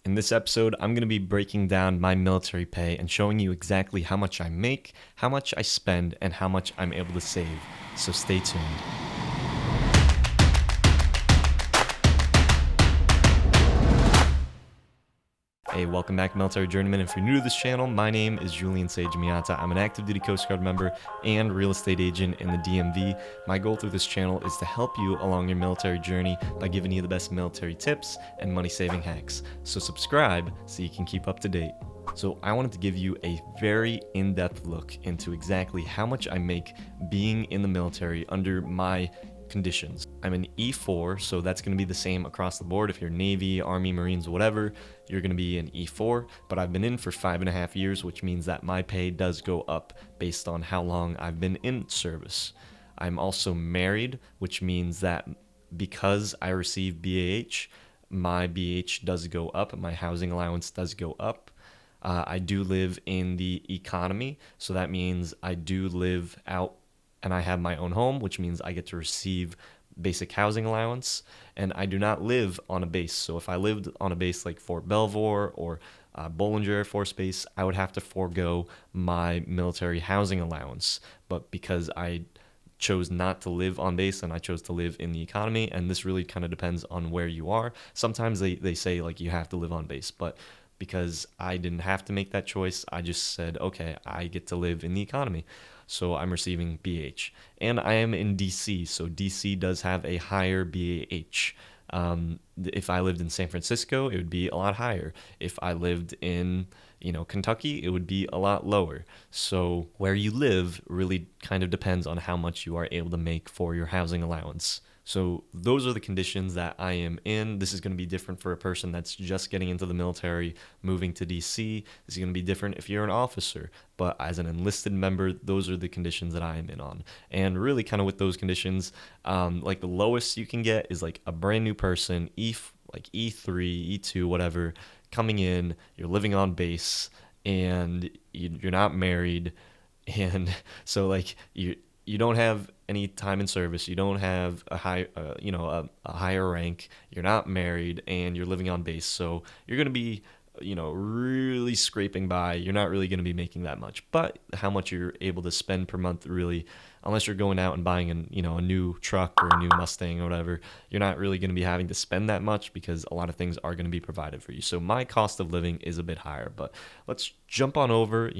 In this episode, I'm going to be breaking down my military pay and showing you exactly how much I make, how much I spend, and how much I'm able to save. So stay tuned. Hey, welcome back, Military Journeyman. If you're new to this channel, my name is Julian Sage Miata. I'm an active duty Coast Guard member and real estate agent in the DMV. My goal through this channel is to help you along your military journey by giving you the best military tips and money saving hacks. So subscribe so you can keep up to date. So I wanted to give you a very in-depth look into exactly how much I make being in the military under my conditions. I'm an E4, so that's going to be the same across the board. If you're Navy, Army, Marines, whatever, you're going to be an E4. But I've been in for 5.5 years, which means that my pay does go up based on how long I've been in service. I'm also married, which means that because I receive BAH, my BAH does go up, my housing allowance does go up. I do live in the economy, so that means I do live out and I have my own home, which means I get to receive basic housing allowance, and I do not live on a base. So if I lived on a base like Fort Belvoir or Bollinger Air Force Base, I would have to forego my military housing allowance. But because I chose not to live on base and I chose to live in the economy, and this really kind of depends on where you are. Sometimes they say like you have to live on base, but because I didn't have to make that choice, I just said, okay, I get to live in the economy. So I'm receiving BH. And I am in DC, so DC does have a higher BAH. If I lived in San Francisco, it would be a lot higher. If I lived in, Kentucky, it would be a lot lower. So where you live really kind of depends on how much you are able to make for your housing allowance. So those are the conditions that I am in. This is going to be different for a person that's just getting into the military, moving to DC. This is going to be different if you're an officer. But as an enlisted member, those are the conditions that I am in on. And really kind of with those conditions, like the lowest you can get is like a brand new person, like E3, E2, whatever, coming in, you're living on base, and you're not married. And so like you don't have any time in service, you don't have a higher rank, you're not married, and you're living on base. So you're going to be really scraping by. You're not really going to be making that much. But how much you're able to spend per month, really, unless you're going out and buying a new truck or a new Mustang or whatever, you're not really going to be having to spend that much because a lot of things are going to be provided for you. So my cost of living is a bit higher. But let's jump on over.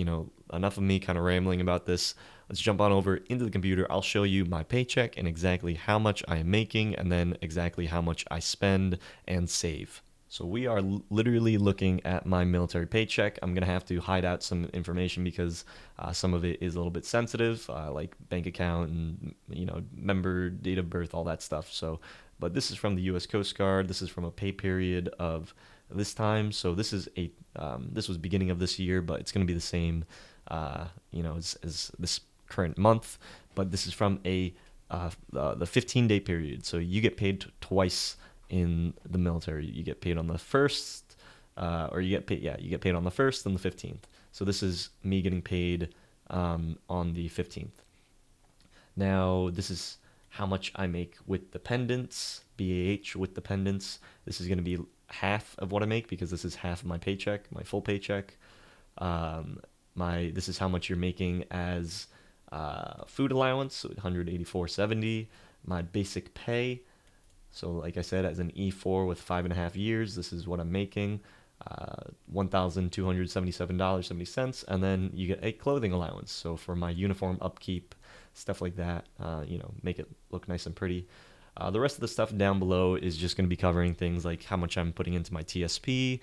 Enough of me kind of rambling about this. Let's jump on over into the computer. I'll show you my paycheck and exactly how much I am making, and then exactly how much I spend and save. So we are literally looking at my military paycheck. I'm going to have to hide out some information because some of it is a little bit sensitive, like bank account and, member, date of birth, all that stuff. So, but this is from the U.S. Coast Guard. This is from a pay period of this time. So this is this was beginning of this year, but it's going to be the same, as this current month. But this is from the 15-day period. So you get paid twice in the military. You get paid on the first, you get paid on the 1st and the 15th. So this is me getting paid on the 15th. Now, this is how much I make with dependents, BAH with dependents. This is going to be half of what I make because this is half of my paycheck, my full paycheck. This is how much you're making as food allowance, so $184.70. My basic pay. So like I said, as an E4 with 5.5 years, this is what I'm making, $1,277.70. And then you get a clothing allowance. So for my uniform upkeep, stuff like that, make it look nice and pretty. The rest of the stuff down below is just going to be covering things like how much I'm putting into my TSP,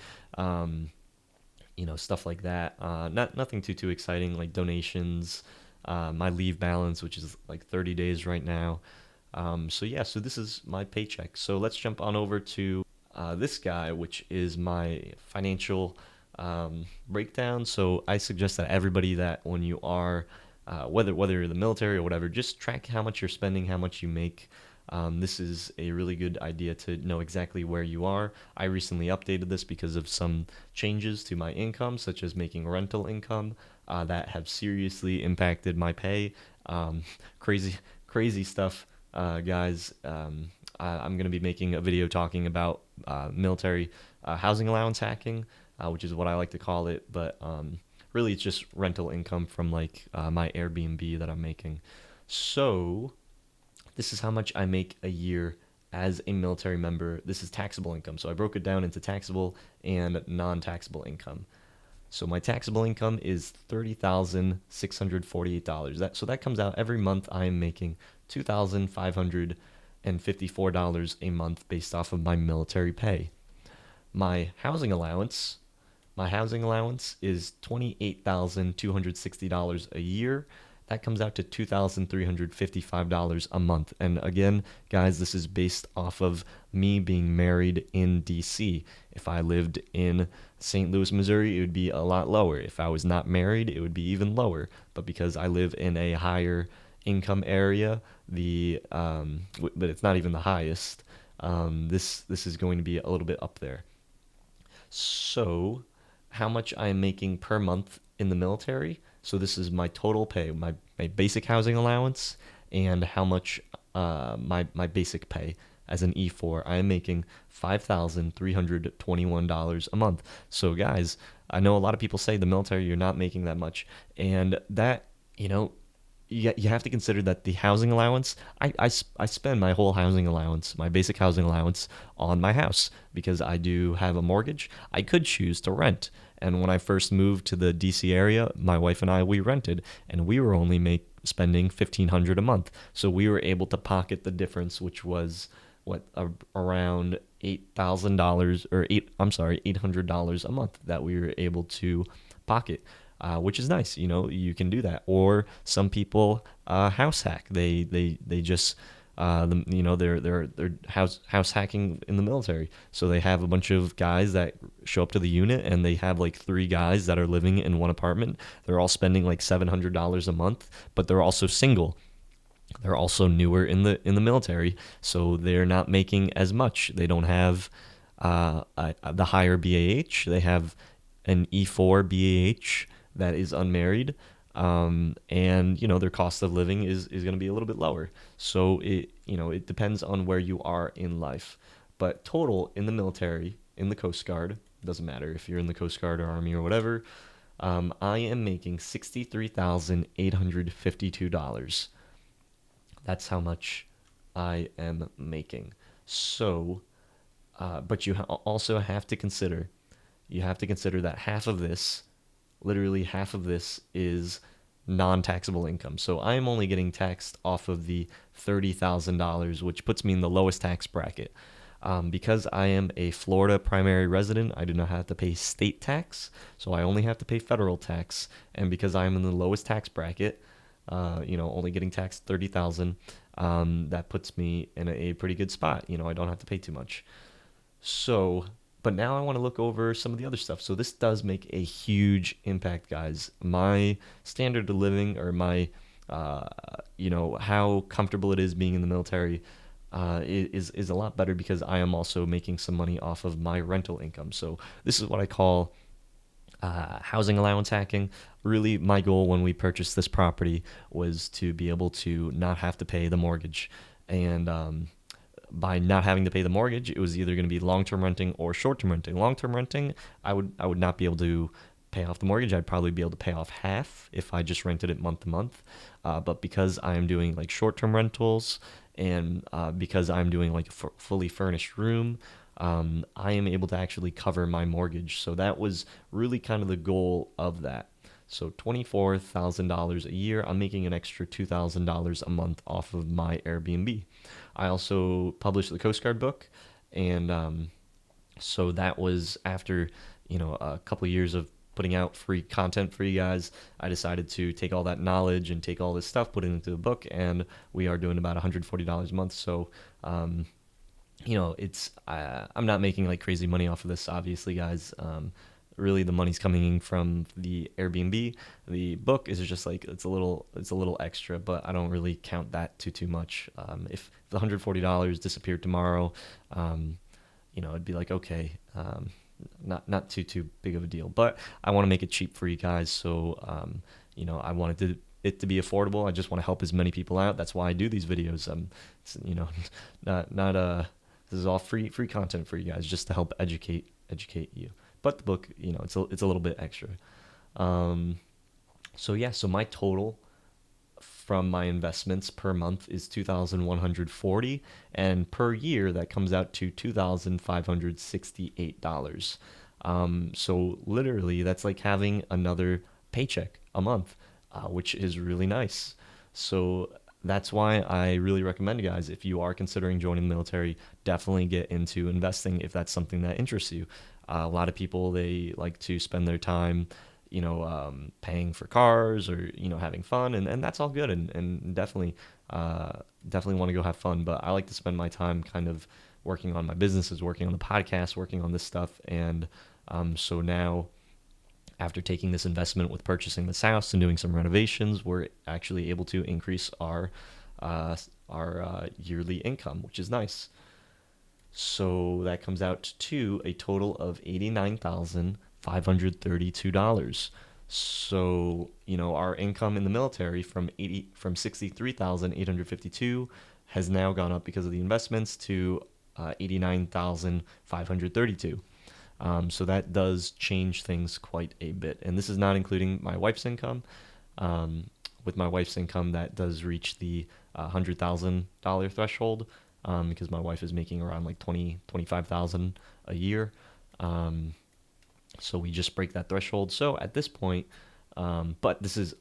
stuff like that. Nothing too exciting, like donations, my leave balance, which is like 30 days right now. So this is my paycheck. So let's jump on over to this guy, which is my financial breakdown. So I suggest that everybody that when you are, whether you're in the military or whatever, just track how much you're spending, how much you make. This is a really good idea to know exactly where you are. I recently updated this because of some changes to my income, such as making rental income that have seriously impacted my pay. Crazy stuff. Guys, I'm going to be making a video talking about military housing allowance hacking, which is what I like to call it, but really it's just rental income from like my Airbnb that I'm making. So this is how much I make a year as a military member. This is taxable income. So I broke it down into taxable and non-taxable income. So my taxable income is $30,648. That comes out every month. I am making $2,554 a month based off of my military pay. My housing allowance, my housing allowance is $28,260 a year. That comes out to $2,355 a month. And again, guys, this is based off of me being married in DC. If I lived in St. Louis, Missouri, it would be a lot lower. If I was not married, it would be even lower. But because I live in a higher income area, but it's not even the highest. This is going to be a little bit up there. So, how much I am making per month in the military. So this is my total pay, my basic housing allowance, and how much my basic pay as an E4. I am making $5,321 a month. So guys, I know a lot of people say the military you're not making that much, and that you have to consider that the housing allowance, I spend my whole housing allowance, my basic housing allowance, on my house because I do have a mortgage. I could choose to rent. And when I first moved to the DC area, my wife and I, we rented, and we were only spending $1,500 a month. So we were able to pocket the difference, which was around $8,000 or $800 a month that we were able to pocket. Which is nice, you can do that. Or some people house hack. They just they're house hacking in the military. So they have a bunch of guys that show up to the unit, and they have like 3 guys that are living in one apartment. They're all spending like $700 a month, but they're also single. They're also newer in the military, so they're not making as much. They don't have the higher BAH. They have an E4 BAH that is unmarried, and their cost of living is going to be a little bit lower. So it depends on where you are in life. But total in the military, in the Coast Guard, doesn't matter if you're in the Coast Guard or Army or whatever, I am making $63,852. That's how much I am making. So, but you also have to consider, that literally half of this is non-taxable income. So I am only getting taxed off of the $30,000, which puts me in the lowest tax bracket. Because I am a Florida primary resident, I do not have to pay state tax, so I only have to pay federal tax. And because I am in the lowest tax bracket, only getting taxed $30,000, that puts me in a pretty good spot. I don't have to pay too much. So, but now I want to look over some of the other stuff. So this does make a huge impact, guys. My standard of living, or my, how comfortable it is being in the military, is a lot better because I am also making some money off of my rental income. So this is what I call housing allowance hacking. Really, my goal when we purchased this property was to be able to not have to pay the mortgage. And by not having to pay the mortgage, it was either going to be long-term renting or short-term renting. Long-term renting, I would not be able to pay off the mortgage. I'd probably be able to pay off half if I just rented it month to month. But because I am doing like short-term rentals, and because I'm doing like a fully furnished room, I am able to actually cover my mortgage. So that was really kind of the goal of that. So $24,000 a year, I'm making an extra $2,000 a month off of my Airbnb. I also published the Coast Guard book, and so that was after a couple of years of putting out free content for you guys. I decided to take all that knowledge and take all this stuff, put it into a book, and we are doing about $140 a month. So it's I'm not making like crazy money off of this, obviously, guys. Really, the money's coming in from the Airbnb. The book is just like it's a little extra, but I don't really count that too much. If the $140 disappeared tomorrow, it'd be like, okay, not too big of a deal. But I want to make it cheap for you guys, so I wanted it to be affordable. I just want to help as many people out. That's why I do these videos. This is all free content for you guys, just to help educate educate you. But the book, it's a little bit extra. Um, so my total from my investments per month is 2,140, and per year that comes out to $2,568. So literally that's like having another paycheck a month, which is really nice. So that's why I really recommend you guys, if you are considering joining the military, definitely get into investing if that's something that interests you. A lot of people, they like to spend their time paying for cars or, having fun, and that's all good, and definitely want to go have fun. But I like to spend my time kind of working on my businesses, working on the podcast, working on this stuff. And so now, after taking this investment with purchasing this house and doing some renovations, we're actually able to increase uh, our yearly income, which is nice. So that comes out to a total of $89,532. So, our income in the military from 63,852 has now gone up because of the investments to 89,532. So that does change things quite a bit. And this is not including my wife's income. With my wife's income, that does reach the $100,000 threshold, because my wife is making around like 25,000 a year. Um, so we just break that threshold. So at this point, but this is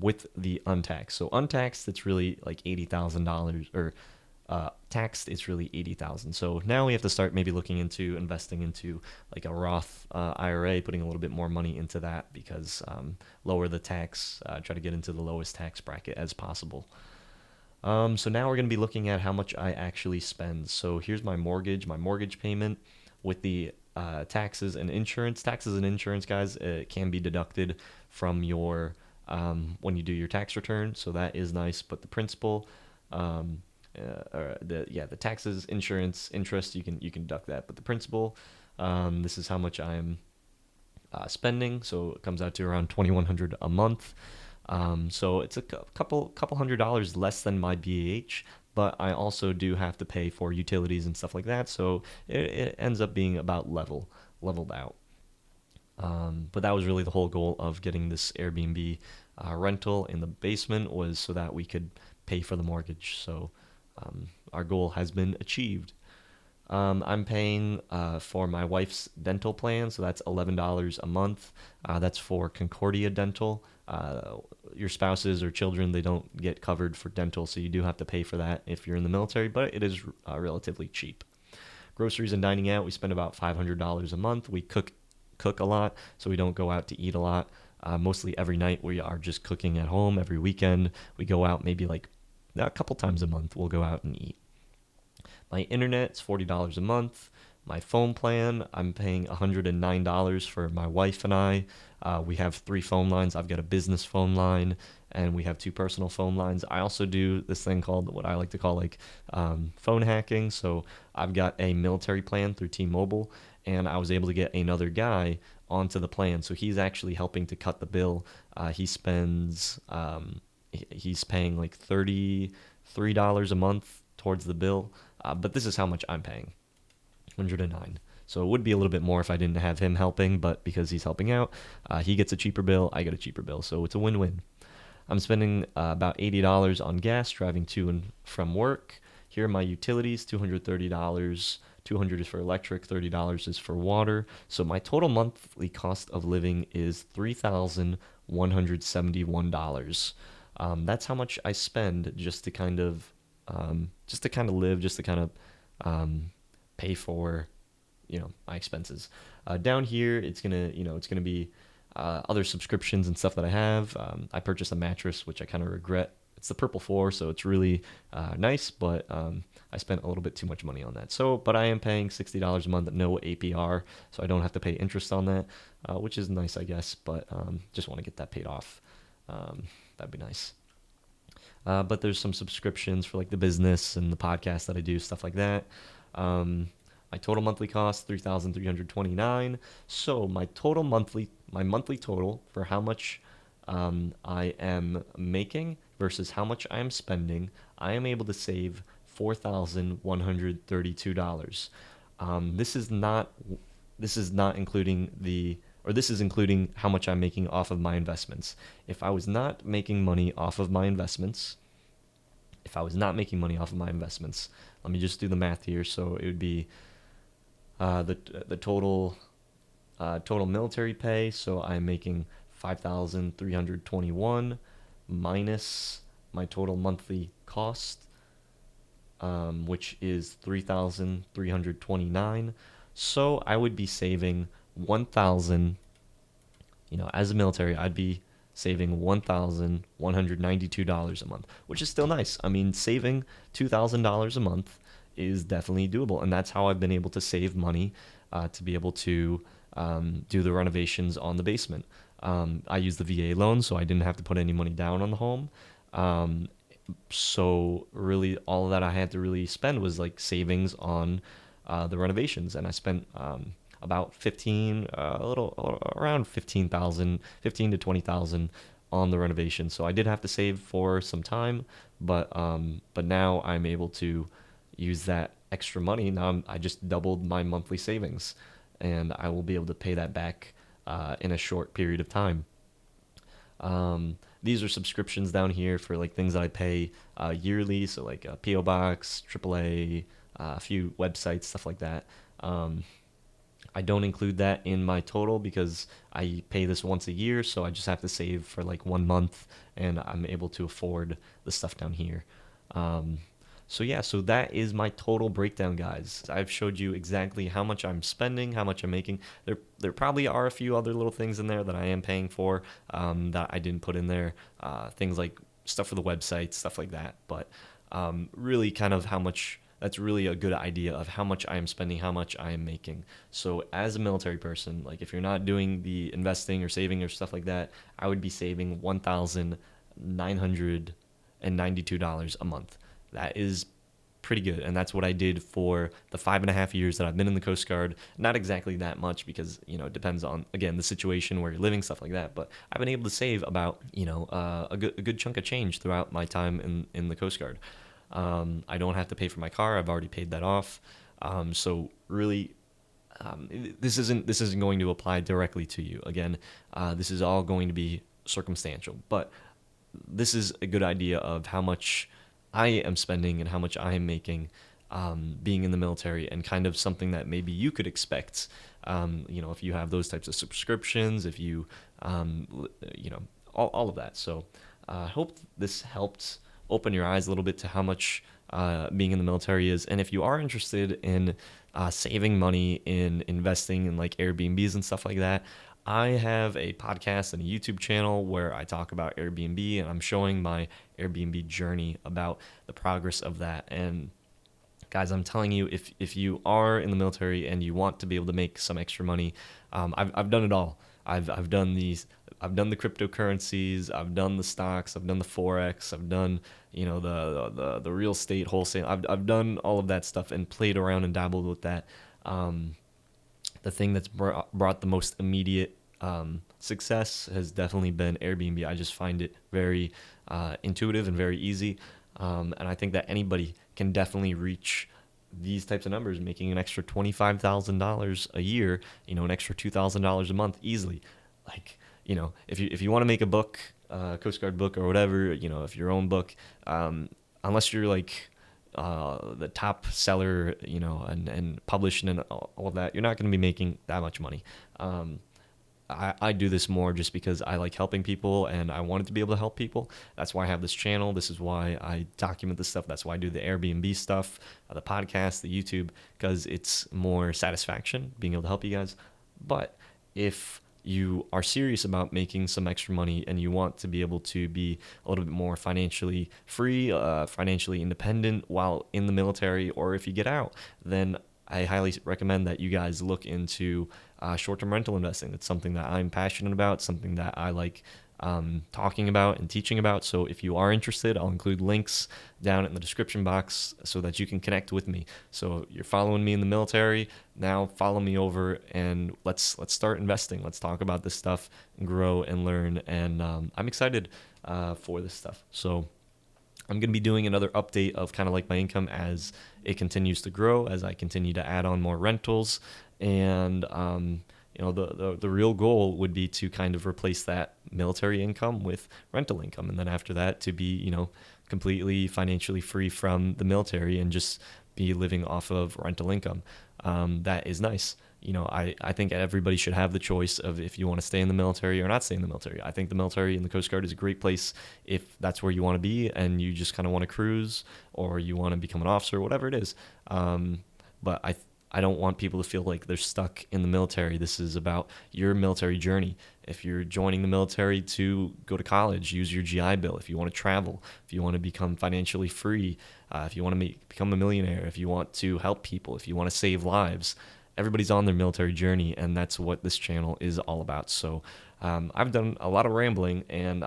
with the untaxed. So untaxed, it's really like $80,000, or taxed, it's really 80,000. So now we have to start maybe looking into investing into like a Roth IRA, putting a little bit more money into that, because lower the tax, try to get into the lowest tax bracket as possible. So now we're going to be looking at how much I actually spend. So here's my mortgage payment with the taxes and insurance. Taxes and insurance, guys, it can be deducted from your when you do your tax return, so that is nice. But the principal, the taxes, insurance, interest, you can deduct that. But the principal, this is how much I'm spending. So it comes out to around 2,100 a month. So it's a couple $100 less than my BAH, but I also do have to pay for utilities and stuff like that. So it ends up being about leveled out. But that was really the whole goal of getting this Airbnb rental in the basement, was so that we could pay for the mortgage. So our goal has been achieved. I'm paying for my wife's dental plan, so that's $11 a month. That's for Concordia Dental. Your spouses or children, they don't get covered for dental, so you do have to pay for that if you're in the military, but it is relatively cheap. Groceries and dining out, we spend about $500 a month. We cook a lot, so we don't go out to eat a lot. Mostly every night we are just cooking at home. Every weekend we go out, maybe like a couple times a month we'll go out and eat. My internet's $40 a month. My phone plan, I'm paying $109 for my wife and I. We have 3 phone lines. I've got a business phone line, and we have 2 personal phone lines. I also do this thing called, what I like to call, like phone hacking. So I've got a military plan through T-Mobile, and I was able to get another guy onto the plan. So he's actually helping to cut the bill. He's paying like $33 a month towards the bill. But this is how much I'm paying, 109. So it would be a little bit more if I didn't have him helping, but because he's helping out, he gets a cheaper bill, I get a cheaper bill. So it's a win-win. I'm spending about $80 on gas driving to and from work. Here are my utilities, $230. $200 is for electric, $30 is for water. So my total monthly cost of living is $3,171. That's how much I spend just to kind of live, just to kind of pay for my expenses. Down here, it's gonna be other subscriptions and stuff that I have. I purchased a mattress, which I kind of regret. It's the Purple 4, so it's really nice, but I spent a little bit too much money on that. So, but I am paying $60 a month, no APR, so I don't have to pay interest on that, which is nice, I guess. But just want to get that paid off. That'd be nice. But there's some subscriptions for like the business and the podcast that I do, stuff like that. My total monthly cost $3,329. So my monthly total for how much I am making versus how much I am spending, I am able to save $4,132. This is not including this is including how much I'm making off of my investments. If I was not making money off of my investments, let me just do the math here. So it would be the total military pay. So I'm making 5,321 minus my total monthly cost, which is 3,329. So I would be saving 1,000. As a military, I'd be saving $1,192 a month, which is still nice. I mean, saving $2,000 a month is definitely doable, and that's how I've been able to save money to be able to do the renovations on the basement. I used the VA loan, so I didn't have to put any money down on the home. So really, all that I had to really spend was like savings on the renovations, and I spent about around 15,000, 15 to 20,000 on the renovation. So I did have to save for some time, but now I'm able to use that extra money. Now I just doubled my monthly savings, and I will be able to pay that back in a short period of time. These are subscriptions down here for like things that I pay yearly, so like a PO Box, AAA, a few websites, stuff like that. I don't include that in my total because I pay this once a year, so I just have to save for like 1 month, and I'm able to afford the stuff down here. So yeah, so that is my total breakdown, guys. I've showed you exactly how much I'm spending, how much I'm making. There probably are a few other little things in there that I am paying for that I didn't put in there. Things like stuff for the website, stuff like that. But really kind of how much, that's really a good idea of how much I am spending, how much I am making. So as a military person, like if you're not doing the investing or saving or stuff like that, I would be saving $1,992 a month. That is pretty good, and that's what I did for the 5.5 years that I've been in the Coast Guard. Not exactly that much because it depends on, again, the situation where you're living, stuff like that. But I've been able to save about a good chunk of change throughout my time in the Coast Guard. I don't have to pay for my car. I've already paid that off. So really, this isn't going to apply directly to you. Again, this is all going to be circumstantial, but this is a good idea of how much I am spending and how much I am making being in the military, and kind of something that maybe you could expect. If you have those types of subscriptions, if you, all of that. So I hope this helped open your eyes a little bit to how much being in the military is. And if you are interested in saving money, in investing in like Airbnbs and stuff like that, I have a podcast and a YouTube channel where I talk about Airbnb, and I'm showing my Airbnb journey, about the progress of that. And guys, I'm telling you, if you are in the military and you want to be able to make some extra money, I've done it all. I've done the cryptocurrencies, I've done the stocks, I've done the forex, I've done the real estate wholesale. I've done all of that stuff and played around and dabbled with that. The thing that's brought the most immediate success has definitely been Airbnb. I just find it very intuitive and very easy, and I think that anybody can definitely reach these types of numbers, making an extra $25,000 a year, an extra $2,000 a month easily. Like, if you want to make a book, Coast Guard book or whatever, if your own book, unless you're like the top seller, and published and all of that, you're not going to be making that much money. I do this more just because I like helping people and I wanted to be able to help people. That's why I have this channel. This is why I document this stuff. That's why I do the Airbnb stuff, the podcast, the YouTube, because it's more satisfaction being able to help you guys. But if you are serious about making some extra money and you want to be able to be a little bit more financially free, financially independent while in the military, or if you get out, then I highly recommend that you guys look into short-term rental investing. It's something that I'm passionate about, something that I like talking about and teaching about. So if you are interested, I'll include links down in the description box so that you can connect with me. So you're following me in the military, now follow me over and let's start investing. Let's talk about this stuff and grow and learn. And I'm excited for this stuff. So I'm going to be doing another update of kind of like my income as it continues to grow, as I continue to add on more rentals. And, the real goal would be to kind of replace that military income with rental income. And then after that, to be, completely financially free from the military and just be living off of rental income. That is nice. I think everybody should have the choice of if you want to stay in the military or not stay in the military. I think the military and the Coast Guard is a great place if that's where you want to be and you just kind of want to cruise or you want to become an officer, whatever it is. But I don't want people to feel like they're stuck in the military. This is about your military journey. If you're joining the military to go to college, use your GI Bill. If you want to travel, if you want to become financially free, if you want to become a millionaire, if you want to help people, if you want to save lives, everybody's on their military journey, and that's what this channel is all about. So I've done a lot of rambling, and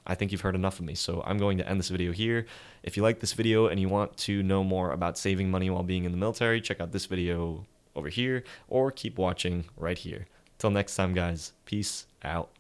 I think you've heard enough of me. So I'm going to end this video here. If you like this video and you want to know more about saving money while being in the military, check out this video over here, or keep watching right here. Till next time, guys. Peace out.